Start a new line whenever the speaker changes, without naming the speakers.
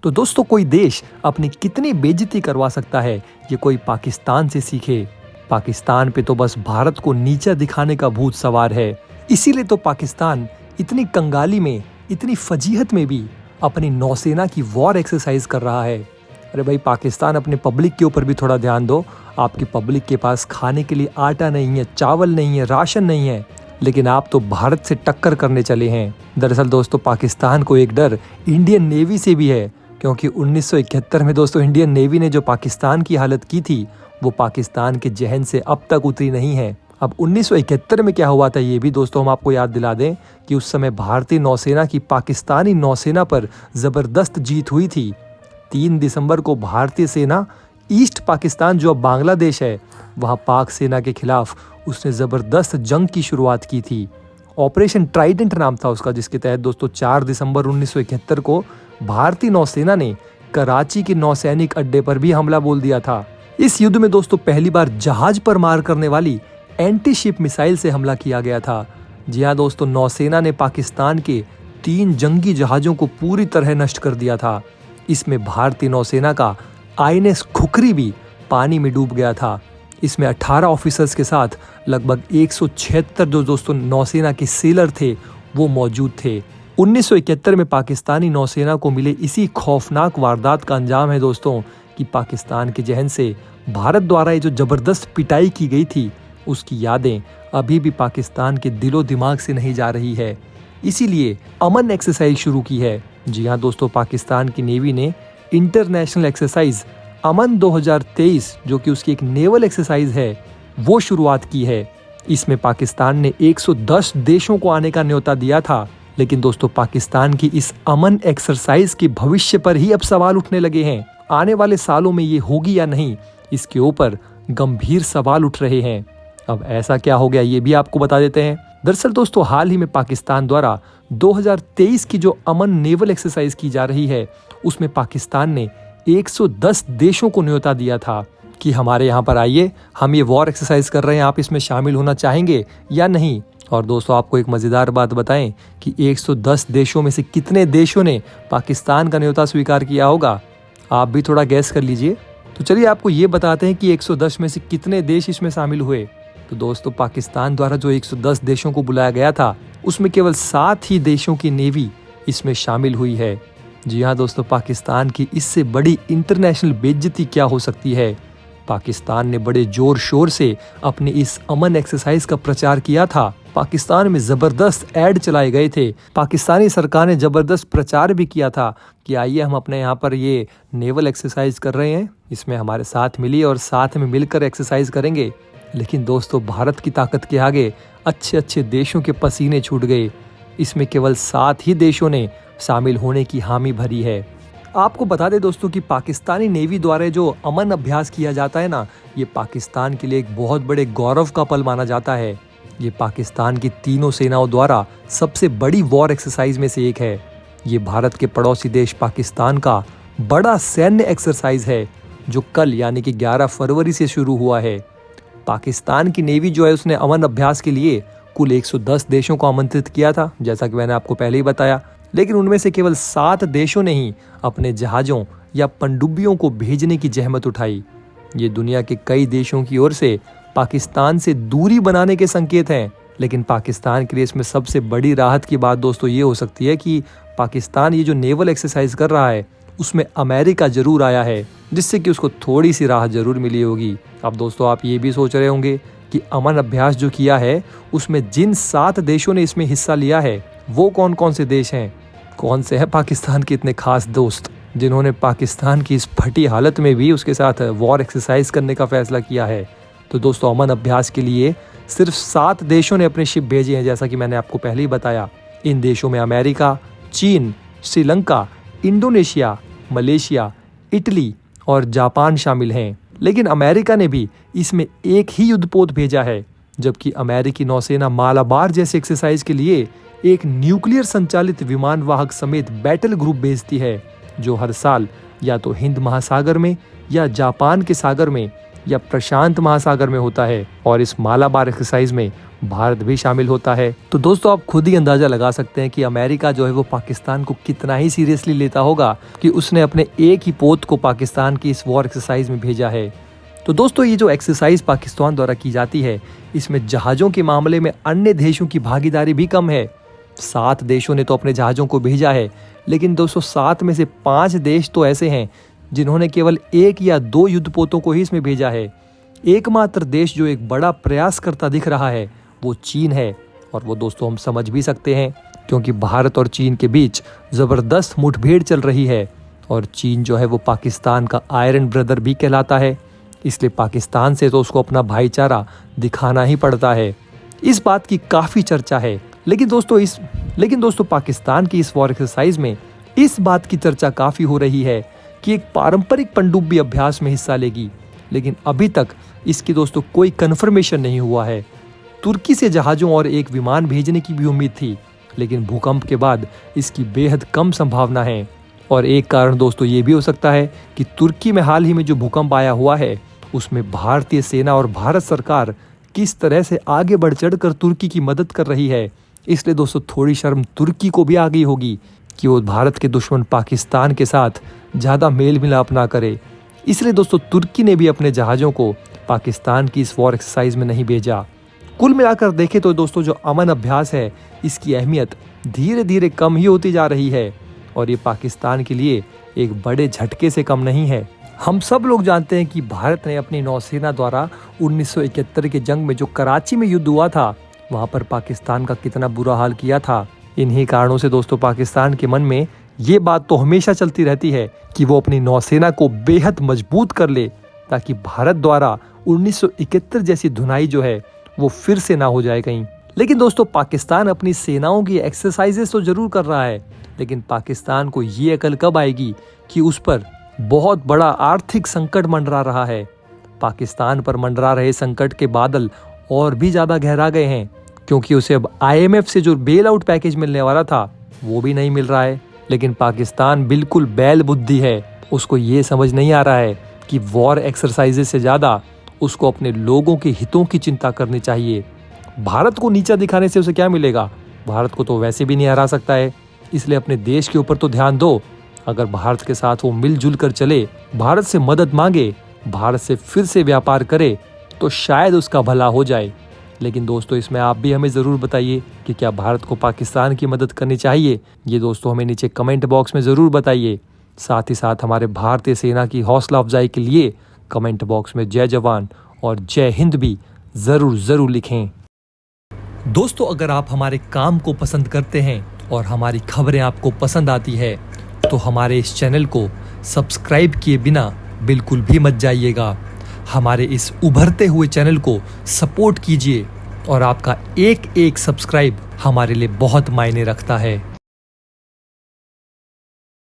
तो दोस्तों कोई देश अपनी कितनी बेइज्जती करवा सकता है ये कोई पाकिस्तान से सीखे। पाकिस्तान पे तो बस भारत को नीचा दिखाने का भूत सवार है। इसीलिए तो पाकिस्तान इतनी कंगाली में, इतनी फजीहत में भी अपनी नौसेना की वॉर एक्सरसाइज कर रहा है। अरे भाई पाकिस्तान अपने पब्लिक के ऊपर भी थोड़ा ध्यान दो। आपकी पब्लिक के पास खाने के लिए आटा नहीं है, चावल नहीं है, राशन नहीं है, लेकिन आप तो भारत से टक्कर करने चले हैं। दरअसल दोस्तों पाकिस्तान को एक डर इंडियन नेवी से भी है, क्योंकि 1971 में दोस्तों इंडियन नेवी ने जो पाकिस्तान की हालत की थी वो पाकिस्तान के जहन से अब तक उतरी नहीं है। अब 1971 में क्या हुआ था ये भी दोस्तों हम आपको याद दिला दें कि उस समय भारतीय नौसेना की पाकिस्तानी नौसेना पर जबरदस्त जीत हुई थी। 3 दिसंबर को भारतीय सेना ईस्ट पाकिस्तान जो अब बांग्लादेश है वहाँ पाक सेना के खिलाफ उसने ज़बरदस्त जंग की शुरुआत की थी। ऑपरेशन ट्राइडेंट नाम था उसका, जिसके तहत दोस्तों 4 दिसंबर 1971 को भारतीय नौसेना ने कराची के नौसैनिक अड्डे पर भी हमला बोल दिया था। इस युद्ध में दोस्तों पहली बार जहाज पर मार करने वाली एंटी शिप मिसाइल से हमला किया गया था। जी हाँ दोस्तों, नौसेना ने पाकिस्तान के 3 जंगी जहाज़ों को पूरी तरह नष्ट कर दिया था। इसमें भारतीय नौसेना का INS खुखरी भी पानी में डूब गया था। इसमें 18 ऑफिसर्स के साथ लगभग 176 जो दोस्तों नौसेना के सेलर थे वो मौजूद थे। 1971 में पाकिस्तानी नौसेना को मिले इसी खौफनाक वारदात का अंजाम है दोस्तों कि पाकिस्तान के जहन से भारत द्वारा ये जो जबरदस्त पिटाई की गई थी उसकी यादें अभी भी पाकिस्तान के दिलो दिमाग से नहीं जा रही है। इसीलिए अमन एक्सरसाइज शुरू की है। जी हाँ दोस्तों, पाकिस्तान की नेवी ने इंटरनेशनल एक्सरसाइज अमन 2023 जो कि उसकी एक नेवल एक्सरसाइज है वो शुरुआत की है। इसमें पाकिस्तान ने 110 देशों को आने का न्योता दिया था, लेकिन दोस्तों पाकिस्तान की इस अमन एक्सरसाइज के भविष्य पर ही अब सवाल उठने लगे हैं। आने वाले सालों में ये होगी या नहीं, इसके ऊपर गंभीर सवाल उठ रहे हैं। अब ऐसा क्या हो गया ये भी आपको बता देते हैं। दरअसल दोस्तों हाल ही में पाकिस्तान द्वारा 2023 की जो अमन नेवल एक्सरसाइज की जा रही है उसमें पाकिस्तान ने 110 देशों को न्योता दिया था कि हमारे यहाँ पर आइए, हम ये वॉर एक्सरसाइज कर रहे हैं, आप इसमें शामिल होना चाहेंगे या नहीं। और दोस्तों आपको एक मज़ेदार बात बताएं कि 110 देशों में से कितने देशों ने पाकिस्तान का न्योता स्वीकार किया होगा, आप भी थोड़ा गैस कर लीजिए। तो चलिए आपको ये बताते हैं कि 110 में से कितने देश इसमें शामिल हुए। तो दोस्तों पाकिस्तान द्वारा जो 110 देशों को बुलाया गया था उसमें केवल 7 ही देशों की नेवी इसमें शामिल हुई है। जी हाँ दोस्तों, पाकिस्तान की इससे बड़ी इंटरनेशनल बेइज्जती क्या हो सकती है। पाकिस्तान ने बड़े जोर शोर से अपनी इस अमन एक्सरसाइज का प्रचार किया था। पाकिस्तान में जबरदस्त ऐड चलाए गए थे। पाकिस्तानी सरकार ने जबरदस्त प्रचार भी किया था कि आइए हम अपने यहाँ पर ये नेवल एक्सरसाइज कर रहे हैं, इसमें हमारे साथ मिलिए और साथ में मिलकर एक्सरसाइज करेंगे। लेकिन दोस्तों भारत की ताकत के आगे अच्छे अच्छे देशों के पसीने छूट गए। इसमें केवल 7 ही देशों ने शामिल होने की हामी भरी है। आपको बता दें दोस्तों कि पाकिस्तानी नेवी द्वारा जो अमन अभ्यास किया जाता है ना, ये पाकिस्तान के लिए एक बहुत बड़े गौरव का पल माना जाता है। ये पाकिस्तान की तीनों सेनाओं द्वारा सबसे बड़ी वॉर एक्सरसाइज में से एक है। ये भारत के पड़ोसी देश पाकिस्तान का बड़ा सैन्य एक्सरसाइज है जो कल यानी कि 11 फरवरी से शुरू हुआ है। पाकिस्तान की नेवी जो है उसने अमन अभ्यास के लिए कुल 110 देशों को आमंत्रित किया था, जैसा कि मैंने आपको पहले ही बताया, लेकिन उनमें से केवल 7 देशों ने ही अपने जहाज़ों या पनडुब्बियों को भेजने की जहमत उठाई। ये दुनिया के कई देशों की ओर से पाकिस्तान से दूरी बनाने के संकेत हैं, लेकिन पाकिस्तान के लिए इसमें सबसे बड़ी राहत की बात दोस्तों ये हो सकती है कि पाकिस्तान ये जो नेवल एक्सरसाइज कर रहा है उसमें अमेरिका जरूर आया है, जिससे कि उसको थोड़ी सी राहत जरूर मिली होगी। अब दोस्तों आप ये भी सोच रहे होंगे कि अमन अभ्यास जो किया है उसमें जिन 7 देशों ने इसमें हिस्सा लिया है वो कौन कौन से देश हैं, कौन से हैं पाकिस्तान के इतने खास दोस्त जिन्होंने पाकिस्तान की इस फटी हालत में भी उसके साथ वॉर एक्सरसाइज करने का फैसला किया है। तो दोस्तों अमन अभ्यास के लिए सिर्फ 7 देशों ने अपने शिप भेजे हैं, जैसा कि मैंने आपको पहले ही बताया। इन देशों में अमेरिका, चीन, श्रीलंका, इंडोनेशिया, मलेशिया, इटली और जापान शामिल हैं। लेकिन अमेरिका ने भी इसमें एक ही युद्धपोत भेजा है, जबकि अमेरिकी नौसेना मालाबार जैसे एक्सरसाइज के लिए एक न्यूक्लियर संचालित विमान वाहक समेत बैटल ग्रुप भेजती है, जो हर साल या तो हिंद महासागर में या जापान के सागर में या प्रशांत महासागर में होता है, और इस मालाबार एक्सरसाइज में भारत भी शामिल होता है। तो दोस्तों आप खुद ही अंदाजा लगा सकते हैं कि अमेरिका जो है वो पाकिस्तान को कितना ही सीरियसली लेता होगा कि उसने अपने एक ही पोत को पाकिस्तान की इस वॉर एक्सरसाइज में भेजा है। तो दोस्तों ये जो एक्सरसाइज पाकिस्तान द्वारा की जाती है, इसमें जहाज़ों के मामले में अन्य देशों की भागीदारी भी कम है। 7 देशों ने तो अपने जहाज़ों को भेजा है, लेकिन 207 में से 5 देश तो ऐसे हैं जिन्होंने केवल 1 या 2 युद्धपोतों को ही इसमें भेजा है। एकमात्र देश जो एक बड़ा प्रयास करता दिख रहा है वो चीन है, और वो दोस्तों हम समझ भी सकते हैं क्योंकि भारत और चीन के बीच ज़बरदस्त मुठभेड़ चल रही है, और चीन जो है वो पाकिस्तान का आयरन ब्रदर भी कहलाता है, इसलिए पाकिस्तान से तो उसको अपना भाईचारा दिखाना ही पड़ता है। इस बात की काफ़ी चर्चा है, लेकिन दोस्तों पाकिस्तान की इस वॉर एक्सरसाइज में इस बात की चर्चा काफ़ी हो रही है कि एक पारंपरिक पनडुब्बी अभ्यास में हिस्सा लेगी, लेकिन अभी तक इसकी दोस्तों कोई कन्फर्मेशन नहीं हुआ है। तुर्की से जहाज़ों और एक विमान भेजने की भी उम्मीद थी, लेकिन भूकंप के बाद इसकी बेहद कम संभावना है। और एक कारण दोस्तों ये भी हो सकता है कि तुर्की में हाल ही में जो भूकंप आया हुआ है उसमें भारतीय सेना और भारत सरकार किस तरह से आगे बढ़ चढ़ कर तुर्की की मदद कर रही है, इसलिए दोस्तों थोड़ी शर्म तुर्की को भी आ गई होगी कि वो भारत के दुश्मन पाकिस्तान के साथ ज़्यादा मेल मिलाप ना करे। इसलिए दोस्तों तुर्की ने भी अपने जहाज़ों को पाकिस्तान की इस वॉर एक्सरसाइज में नहीं भेजा। कुल मिलाकर देखें तो दोस्तों जो अमन अभ्यास है इसकी अहमियत धीरे धीरे कम ही होती जा रही है, और ये पाकिस्तान के लिए एक बड़े झटके से कम नहीं है। हम सब लोग जानते हैं कि भारत ने अपनी नौसेना द्वारा 1971 के जंग में जो कराची में युद्ध हुआ था वहाँ पर पाकिस्तान का कितना बुरा हाल किया था। इन्हीं कारणों से दोस्तों पाकिस्तान के मन में ये बात तो हमेशा चलती रहती है कि वो अपनी नौसेना को बेहद मजबूत कर ले, ताकि भारत द्वारा 1971 जैसी धुनाई जो है वो फिर से ना हो जाए कहीं। लेकिन दोस्तों पाकिस्तान अपनी सेनाओं की एक्सरसाइजेस तो जरूर कर रहा है, लेकिन पाकिस्तान को ये अकल कब आएगी कि उस पर बहुत बड़ा आर्थिक संकट मंडरा रहा है। पाकिस्तान पर मंडरा रहे संकट के बादल और भी ज़्यादा गहरा गए हैं, क्योंकि उसे अब IMF से जो बेल आउट पैकेज मिलने वाला था वो भी नहीं मिल रहा है। लेकिन पाकिस्तान बिल्कुल बैल बुद्धि है, उसको ये समझ नहीं आ रहा है कि वॉर एक्सरसाइजेस से ज़्यादा उसको अपने लोगों के हितों की चिंता करनी चाहिए। भारत को नीचा दिखाने से उसे क्या मिलेगा? भारत को तो वैसे भी नहीं हरा सकता है, इसलिए अपने देश के ऊपर तो ध्यान दो। अगर भारत के साथ वो मिलजुल कर चले, भारत से मदद मांगे, भारत से फिर से व्यापार करे, तो शायद उसका भला हो जाए। लेकिन दोस्तों इसमें आप भी हमें ज़रूर बताइए कि क्या भारत को पाकिस्तान की मदद करनी चाहिए? ये दोस्तों हमें नीचे कमेंट बॉक्स में ज़रूर बताइए। साथ ही साथ हमारे भारतीय सेना की हौसला अफजाई के लिए कमेंट बॉक्स में जय जवान और जय हिंद भी ज़रूर लिखें। दोस्तों अगर आप हमारे काम को पसंद करते हैं और हमारी खबरें आपको पसंद आती है तो हमारे इस चैनल को सब्सक्राइब किए बिना बिल्कुल भी मत जाइएगा। हमारे इस उभरते हुए चैनल को सपोर्ट कीजिए, और आपका एक सब्सक्राइब हमारे लिए बहुत मायने रखता है।